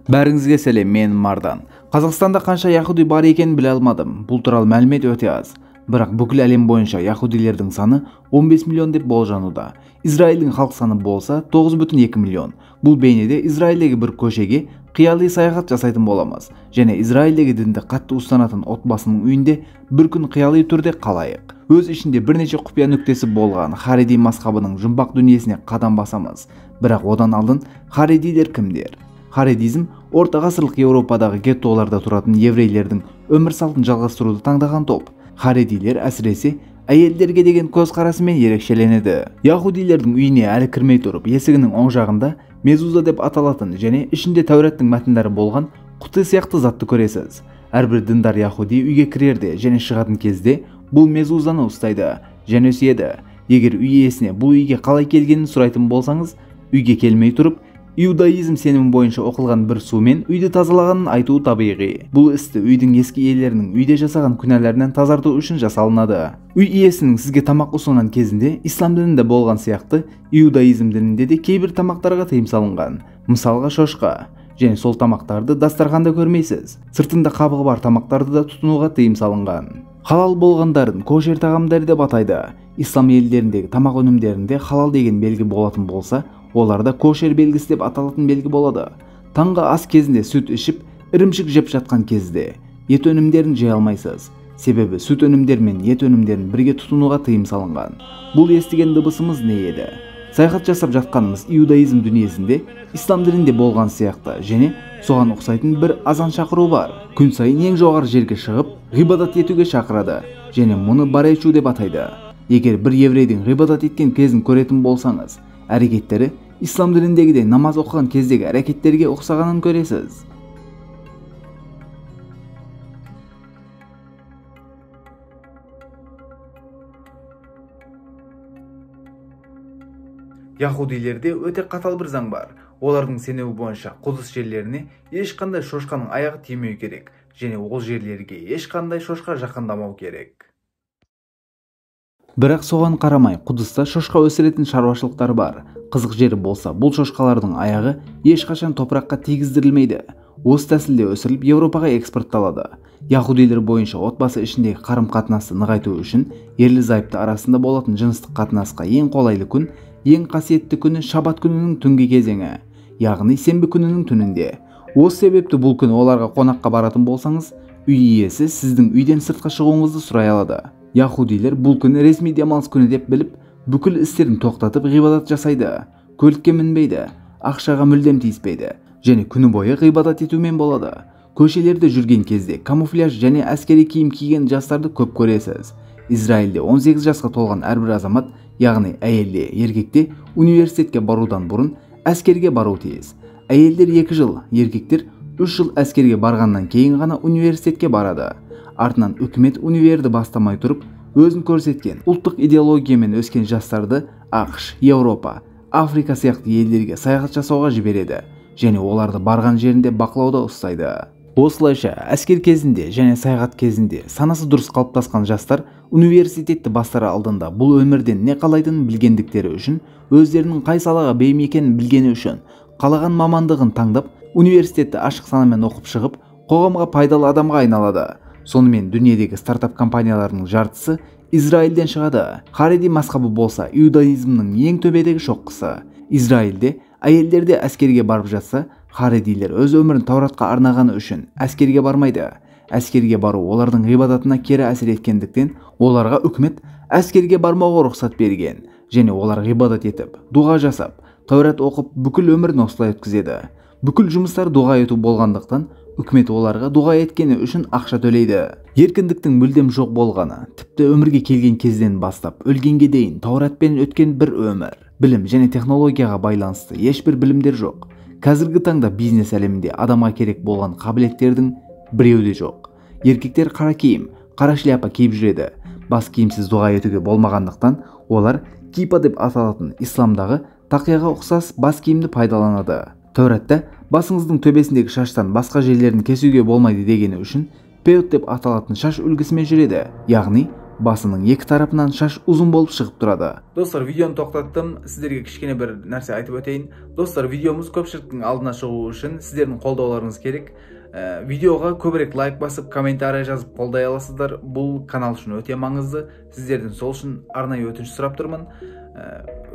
Бәріңізге сәлем, мен Мардан. Қазақстанда қанша яхуди бар екенін біле алмадым. Бұл туралы мәлімет өте аз. Бірақ бүкіл әлем бойынша яхудилердің саны 15 миллион деп болжануда. Израильдің халық саны болса 9,2 миллион. Бұл бейнеде Израильдегі бір көшеге қияли саяхат жасайтын боламыз. Және Израильдегі дінді қатты ұстанатын отбасының үйінде бір күн қияли түрде қалайық. Өз ішінде бірнеше құпия нүктесі болған хариди мазхабының жұмбақ дүниесіне қадам басамыз. Бірақ одан алдын харидилер кімдер? Харидизм орта ғасырлық Еуропадағы геттоларда тұратын еврейлердің өмір салтын жалғастыруды таңдаған топ. Харидилер әсіресе әйелдерге деген көзқарасымен ерекшеленеді. Яхудилердің үйіне әлі кірмей тұрып, есігінің оң жағында мезуза деп аталатын және ішінде Тәураттың мәтіндері болған құты сияқты затты көресіз. Әрбір діндар яхуди үйге кірерде және шығатын кезде бұл мезузаны ұстайды және сүйеді. Егер үй иесіне бұл үйге қалай келгенін сұрайтын болсаңыз, үйге келмей тұрып, иудаизм сенімі бойынша оқылған бір сумен үйді тазалағанын айтуы табиғи. Бұл істі үйдің ескі иелерінің үйде жасаған күнәларынан тазарту үшін жасалынады. Үй иесінің сізге тамақ ұсынған кезінде ислам дінінде болған сияқты, иудаизм дінінде де кейбір тамақтарға тыйым салынған. Мысалға шошқа. Және сол тамақтарды дастарханда көрмейсіз. Сыртында қабығы бар тамақтарды да тұтынуға тыйым салынған. Халал болғандарын кошер тағамдары деп атайды. Ислам елдеріндегі тамақ өнімдерінде халал деген белгі болатын болса, оларда кошер белгісі деп аталатын белгі болады. Таңғы ас кезінде сүт ішіп, ірімшік жеп жатқан кезде ет өнімдерін жей алмайсыз. Себебі сүт өнімдері мен ет өнімдерін бірге тұтынуға тыйым салынған. Бұл естіген дыбысымыз не еді? Саяхат жасап жатқанымыз иудаизм дүниесінде ислам дінінде болған сияқты және соған ұқсайтын бір азан шақыру бар. Күн сайын ең жоғары жерге шығып, ғибадат етуге шақырады және мұны барайчу деп атайды. Егер бір еврейдің ғибадат еткен кезін көретін болсаңыз, әрекеттері ислам дініндегідей намаз оқыған кездегі әрекеттерге ұқсағанын көресіз. Яхудилерде өте қатал бір заң бар. Олардың сенуі бойынша Құдыс жерлеріне ешқандай шошқаның аяғы тимеу керек және ол жерлерге ешқандай шошқа жақындамау керек. Бірақ соған қарамай, Құдыста шошқа өсіретін шаруашылықтар бар. Қызық жері болса, бұл шошқалардың аяғы ешқашан топыраққа тигіздірілмейді. Осы тәсілде өсіріліп Еуропаға экспортталады. Яхудилер бойынша отбасы ішіндегі қарым-қатынасты нығайту үшін ерлі-зайыпты арасында болатын жыныстық қатынасқа ең қолайлы күн, ең қасиетті күні шабат күнінің түнгі кезеңі, яғни сенбі күнінің түнінде. Осы себепті бұл күні оларға қонаққа баратын болсаңыз, үй иесі сіздің үйден сыртқа шығуыңызды сұрай алады. Яхудилер бұл күні ресми демалыс күні деп біліп, бүкіл істерін тоқтатып ғибадат жасайды. Көлікке мінбейді, ақшаға мүлдем тиіспейді және күні бойы ғибадат етумен болады. Көшелерде жүрген кезде камуфляж және әскери киім киген жастарды көп көресіз. Израильде 18 жасқа толған әрбір азамат, яғни әйелде, еркекте университетке барудан бұрын әскерге бару тиіс. Әйелдер 2 жыл, еркектер 3 жыл әскерге барғаннан кейін ғана университетке барады. Артынан үкімет универді бастамай тұрып, өзін көрсеткен ұлттық идеологиямен өскен жастарды ақш, Еуропа, Африка сияқты елдерге саяхат жасауға жібереді және оларды барған жерінде бақылауда ұстайды. Осылайша әскер кезінде және саяхат кезінде санасы дұрыс қалыптасқан жастар университетті бастары алдында бұл өмірден не қалайтынын білгендіктері үшін, өздерінің қай салаға бейім екенін білгені үшін қалаған мамандығын таңдап, университетті ашық санамен оқып шығып, қоғамға пайдалы адамға айналады. Сонымен дүниедегі стартап компанияларының жартысы Израильден шығады. Хариди мазхабы болса иудаизмнің ең төбедегі шоққысы. Израильде әйелдерде әскерге барып жатса, харидилер өз өмірін Тауратқа арнағаны үшін әскерге бармайды. Әскерге бару олардың ғибадатына кері әсер еткендіктен, оларға үкімет әскерге бармауға рұқсат берген және олар ғибадат етіп, дұға жасап, Таурат оқып, бүкіл өмірін осылай өткізеді. Бүкіл жұмыстар дұға ету болғандықтан, үкімет оларға дұға еткені үшін ақша төлейді. Еркіндіктің мүлдем жоқ болғаны, тіпті өмірге келген кезден бастап өлгенге дейін Тауратпен өткен бір өмір. Білім және технологияға байланысты ешбір білімдер жоқ. Қазіргі таңда бизнес әлемінде адамға керек болған қабілеттердің біреуі де жоқ. Еркектер қара киім, қара шляпа киіп жүреді. Бас киімсіз дұға етуге болмағандықтан, олар кипа деп аталатын исламдағы тақияға ұқсас бас киімді пайдаланады. Тауратта басыңыздың төбесіндегі шаштан басқа жерлерін кесуге болмайды дегені үшін пеот деп аталатын шаш үлгісімен жүреді. Яғни басының екі тарапынан шаш uzun болып шығып тұрады. Достар, видеоны тоқтаттым. Сіздерге кішкене бір нәрсе айтып өтейін. Достар, видеомыз көпшіліктің алдына шығу үшін сіздердің қолдауларыңыз керек. Видеоға көбірек лайк басып, комментарий жазып қолдай аласыздар. Бұл канал үшін өте маңызды. Сіздерден сол үшін арнайы өтініш сұрап тұрмын.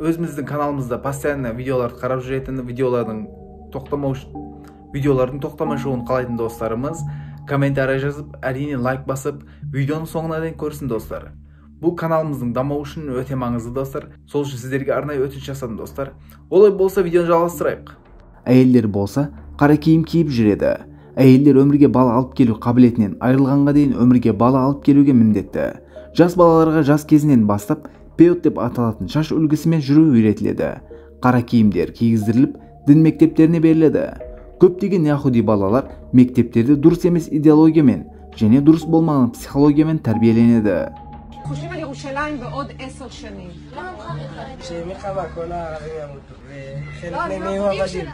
Өзіміздің каналымызда постоянно видеоларды қарап жүретін, видеолардың тоқтамай шығуын қалайтын достарымыз комментарий жазып, әрине лайк басып, видеоның соңына дейін көрсін достар. Бұл каналымыздың дамуы үшін өте маңызды достар. Сол үшін сіздерге арнайы өтініш жасадым достар. Олай болса видеоны жалғастырайық. Әйелдер болса қара киім киіп жүреді. Әйелдер өмірге бала алып келу қабілетінен айырылғанға дейін өмірге бала алып келуге міндетті. Жас балаларға жас кезінен бастап пеот деп аталатын шаш үлгісімен жүру үйретіледі. Қара киімдер кигіздіріліп, дін мектептеріне беріледі. Көптеген яхуди балалар мектептерде дұрыс емес идеологиямен және дұрыс болмаған психологиямен тәрбиеленеді. חושבים על ירושלים בעוד 10 שנים. שמלחמה כל הערבים ימותו, וחלק מהם יהיו עבדים.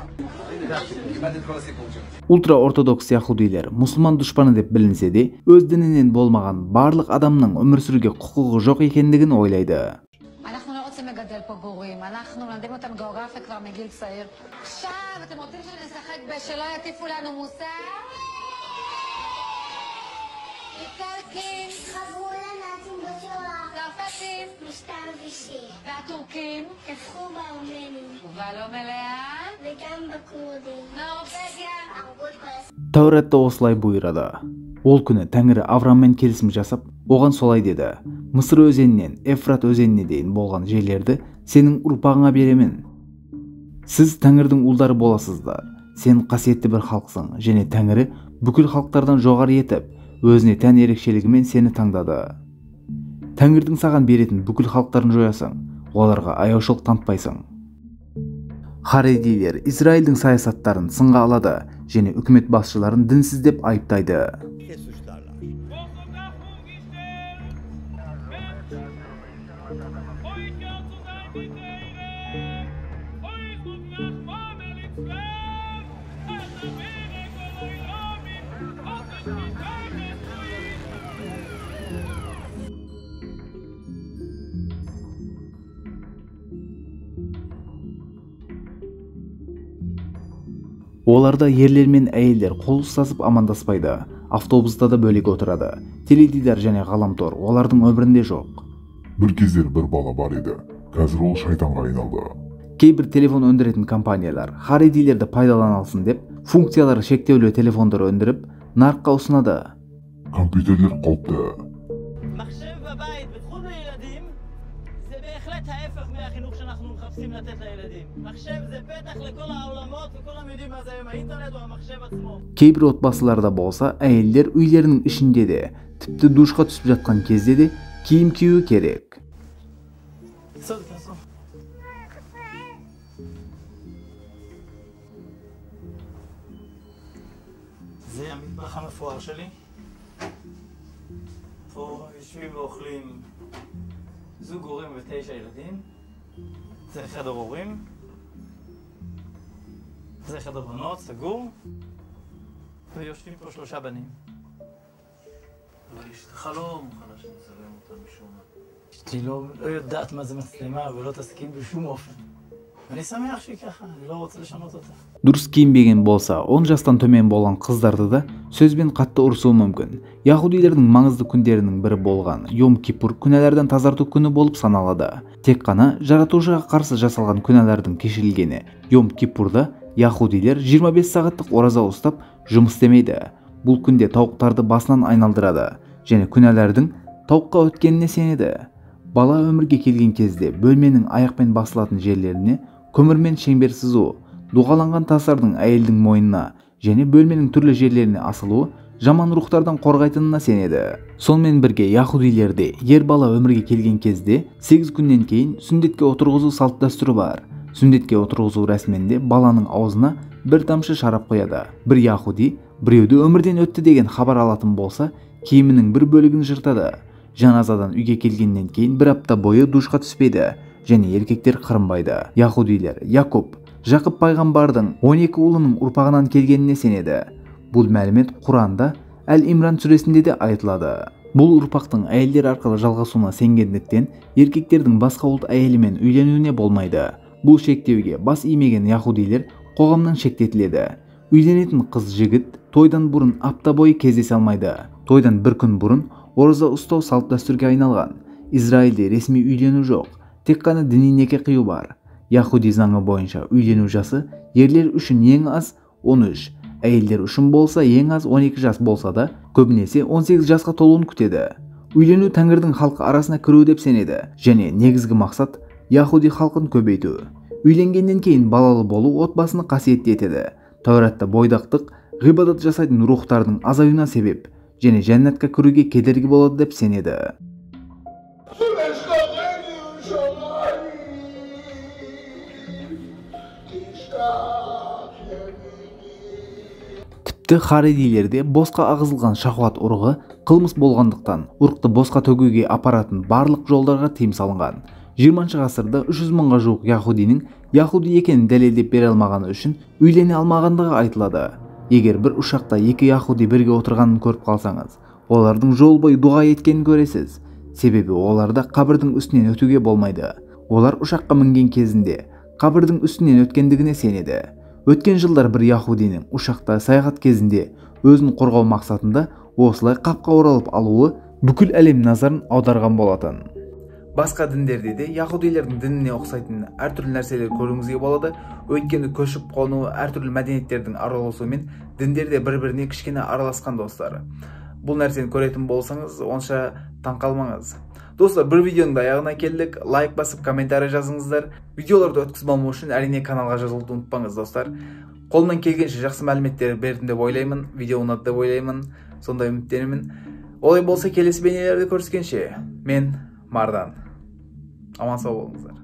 Ультра-ортодокс яхудилер мұсылман дұшпаны деп білінсе де, өз дінінен болмаған барлық адамның өмір сүруге құқығы жоқ екендігін ойлайды. אנחנו לא רוצים לגדל פה בורים, אנחנו מלמדים אותם גיאוגרפיה כבר מגיל צעיר. עכשיו אתם רוצים שנשחק בשלא יטיפו לנו מוסר? איטלקים חברו לנאצים בשואה, צרפתים משטר וישי, והטורקים טבחו בארמנים, ובלא מלאה וגם בכורדים, נורבגיה הרגו את כל Тәуратта осылай бұйырады. Ол күні Тәңірі Аврааммен келісім жасап, оған солай деді: Мысыр өзенінен Ефрат өзеніне дейін болған жерлерді сенің ұрпағыңа беремін. Сіз Тәңірдің ұлдары боласыздар. Сен қасиетті бір халықсың, және Тәңірі бүкіл халықтардан жоғары етіп, өзіне тән ерекшелігімен сені таңдады. Тәңірдің саған беретін бүкіл халықтарын жоясың, оларға аяушылық танытпайсың. Харедилер Израильдің саясаттарын сынға алады және үкімет басшыларын дінсіз деп айыптайды. Оларда ерлер мен әйелдер қол ұстасып амандаспайды. Автобуста да бөлек отырады. Теледидар және ғаламтор олардың өмірінде жоқ. Bir кездер бір бала бар еді. Қазір ол шайтанға айналды. Кейбір телефон өндіретін компаниялар харедилерді пайдалана алсын деп, функциялары шектеулі телефондар өндіріп, нарыққа ұсынады. Компьютерлер қауіпті. מחשב בבית בתחום לילדים זה בהחלט ההפך מהחינוך שאנחנו מחפשים לתת לילדים. מחשב זה פתח לכל העולמות וכולם יודעים מה זה היום האינטרנט או המחשב עצמו. Кейбір отбасыларда болса, әйелдер үйлерінің ішінде де, тіпті душқа түсіп жатқан кезде де киім кию керек. זה המטבח המפואר שלי. פה יושבים ואוכלים זוג הורים ו9 ילדים. זה חדר הורים. זה חדר בנות, סגור. ויושבים פה 3 בנים. אבל אשתך לא מוכנה שנצלם אותה משום מה. אשתי לא יודעת מה זה מצלמה ולא תסכים בשום אופן. אני שמח שהיא ככה, אני לא רוצה לשנות אותה. Дұрыс киінбеген болса, 10 жастан төмен болған қыздарды да сөзбен қатты ұрсуы мүмкін. Яхудилердің маңызды күндерінің бірі болған Йом Кипур күнәләрден тазарту күні болып саналады. Тек қана жаратушыға қарсы жасалған күнәләрдің кешірілгені. Йом Кипурда яхудилер 25 сағаттық ораза ұстап жұмыс істемейді. Бұл күнде тауықтарды басынан айналдырады және күнәләрдің тауыққа өткеніне сенеді. Бала өмірге келген кезде бөлменің аяқпен басылатын жерлеріне көмірмен шеңбер сызу, дұғаланған тастардың әйелдің мойнына және бөлменің түрлі жерлеріне асылуы жаман рухтардан қорғайтынына сенеді. Сонымен бірге яхудилерде ер бала өмірге келген кезде 8 күннен кейін сүндетке отырғызу салт дәстүрі бар. Сүндетке отырғызу рәсімінде баланың аузына бір тамшы шарап қояды. Бір яхуди біреуді өмірден өтті деген хабар алатын болса, киімінің бір бөлігін жыртады. Жаназадан үйге келгеннен кейін бір апта бойы душқа түспейді және еркектер қырынбайды. Яхудилер Якуб, Жақып пайғамбардың 12 ұлының ұрпағынан келгеніне сенеді. Бұл мәлімет Құранда Әл-Имран сүресінде де айтылады. Бул урпактын айылдер аркылуу жалгасууна сенгендиктен эркектердин башка улут айели менен үйлөнүүнө болмайды. Бул шектөөгө бас иймеген яхудилер коомдон шектетилди. Үйленетін қыз жігіт тойдан бұрын апта бойы кездесе алмайды. Тойдан бір күн бұрын ораза ұстау салт дәстүрге айналған. Израильде ресми үйлену жоқ, тек қана діни неке кыю бар. Яхуди заңы бойынша үйлену жасы ерлер үшін ең аз 13, әйелдер үшін болса ең аз 12 жас болса да, көбінесе 18 жасқа толуын күтеді. Үйлену Тәңірдің халқы арасына кіру деп сенеді, және негізгі мақсат яхуди халқын көбейту. Үйленгенден кейін балалы болу отбасыны қасиетті етеді. Тауратта бойдақтық, ғибадат жасайтын рухтардың азаюына себеп, және жәннатқа кіруге кедергі болады деп сенеді. Тіпті харедилерде босқа ағызылған шахуат ұрығы қылмыс болғандықтан, ұрықты босқа төгуге апаратын барлық жолдарға тыйым салынған. 20 ғасырда 300 мыңға жуық яхудинің яхуди екенін дәлелдеп бере алмағаны үшін үйлене алмағандығы айтылады. Егер бір ұшақта екі яхуди бірге отырғанын көріп қалсаңыз, олардың жол бойы дуа еткенін көресіз. Себебі оларда қабірдің үстінен өтуге болмайды. Олар ұшаққа мінген кезінде қабірдің үстінен өткендігіне сенеді. Өткен жылдар бір яхудинің ұшақта саяхат кезінде өзін қорғау мақсатында осылай қапқа оралып алуы бүкіл әлем назарын аударған болатын. Басқа діндерде де яхудилердің дініне ұқсайтын әртүрлі нәрселер көруіңізге болады. Өйткені көшіп қону әртүрлі мәдениеттердің араласуымен діндерде бір-біріне кішкене араласқан достар. Бұл нәрсені көретін болсаңыз, онша таңқалмаңыз. Достар, бір видеоның да аяғына келдік. Лайк басып, комментарий жазыңыздар. Видеоларды өткізіп алмау үшін әрине каналға жазылуды ұмытпаңыз, достар. Қолымнан келгенше жақсы мәліметтер бердім деп ойлаймын, видео ұнады деп ойлаймын, сондай үміттенемін. Олай болса келесі бейнелерді көріскенше, мен Мардан. Аман сау болыңыздар.